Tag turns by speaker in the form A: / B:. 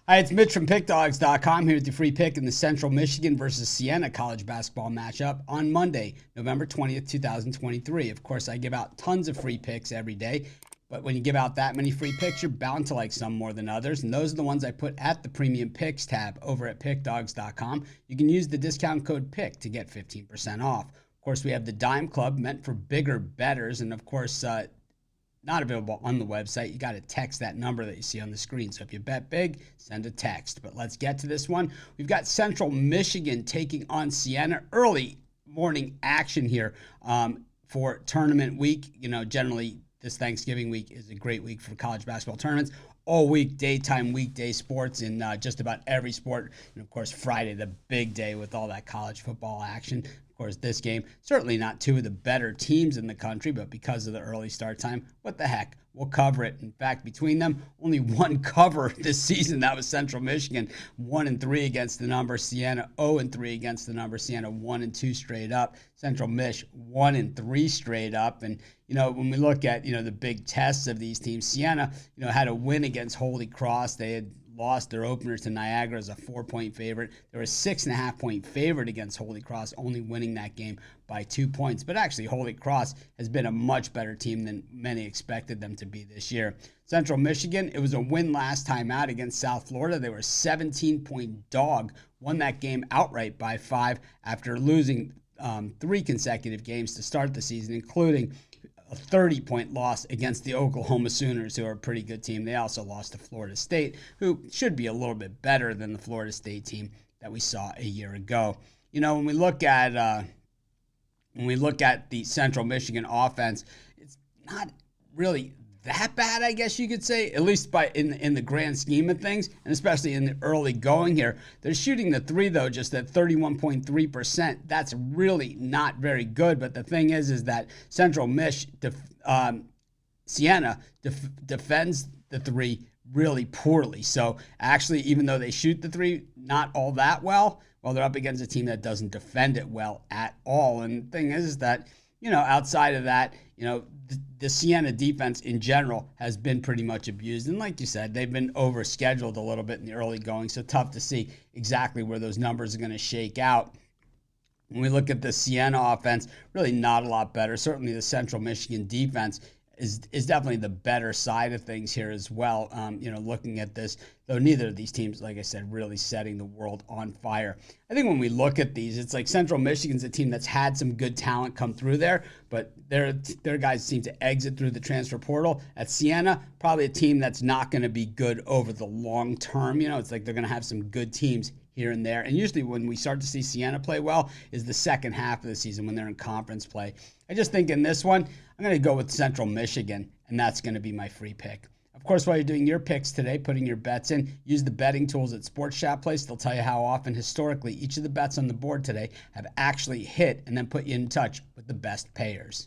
A: Hi, it's Mitch from Pickdawgz.com here with your free pick in the Central Michigan versus Siena college basketball matchup on Monday, November 20th, 2023. Of course, I give out tons of free picks every day, but when you give out that many free picks, you're bound to like some more than others, and those are the ones I put at the Premium Picks tab over at Pickdawgz.com. You can use the discount code PICK to get 15% off. Of course, we have the Dime Club meant for bigger bettors, and of course, not available on the website. You got to text that number that you see on the screen. So if you bet big, send a text. But let's get to this one. We've got Central Michigan taking on Siena. Early morning action here for tournament week. You know, generally this Thanksgiving week is a great week for college basketball tournaments. All week, daytime, weekday sports in just about every sport. And of course, Friday, the big day with all that college football action. Of course, this game, certainly not two of the better teams in the country, but because of the early start time, what the heck? We'll cover it. In fact, between them, only one cover this season. That was Central Michigan, 1-3 against the number. Siena, 0-3 against the number. Siena, 1-2 straight up. Central Mich, 1-3 straight up. And, you know, when we look at, the big tests of these teams, Siena, had a win against Holy Cross. They had lost their opener to Niagara as a 4-point favorite. They were a 6.5-point favorite against Holy Cross, only winning that game by 2 points. But actually, Holy Cross has been a much better team than many expected them to be this year. Central Michigan, it was a win last time out against South Florida. They were a 17-point dog, won that game outright by 5 after losing 3 consecutive games to start the season, including a 30-point loss against the Oklahoma Sooners, who are a pretty good team. They also lost to Florida State, who should be a little bit better than the Florida State team that we saw a year ago. When we look at the Central Michigan offense, it's not really that bad, I guess you could say, at least in the grand scheme of things, and especially in the early going here. They're shooting the three, though, just at 31.3%. That's really not very good, but the thing is that Central Siena defends the three really poorly. So actually, even though they shoot the three not all that well, they're up against a team that doesn't defend it well at all. And the thing is that, outside of that, the Siena defense in general has been pretty much abused. And like you said, they've been overscheduled a little bit in the early going, so tough to see exactly where those numbers are going to shake out. When we look at the Siena offense, really not a lot better. Certainly the Central Michigan defense is definitely the better side of things here as well. Looking at this, though neither of these teams, like I said, really setting the world on fire. I think when we look at these, it's like Central Michigan's a team that's had some good talent come through there, but their guys seem to exit through the transfer portal. At Siena, probably a team that's not going to be good over the long term. It's like they're going to have some good teams here and there. And usually when we start to see Siena play well is the second half of the season when they're in conference play. I just think in this one, I'm going to go with Central Michigan, and that's going to be my free pick. Of course, while you're doing your picks today, putting your bets in, use the betting tools at Sports Shop Place. They'll tell you how often historically each of the bets on the board today have actually hit and then put you in touch with the best payers.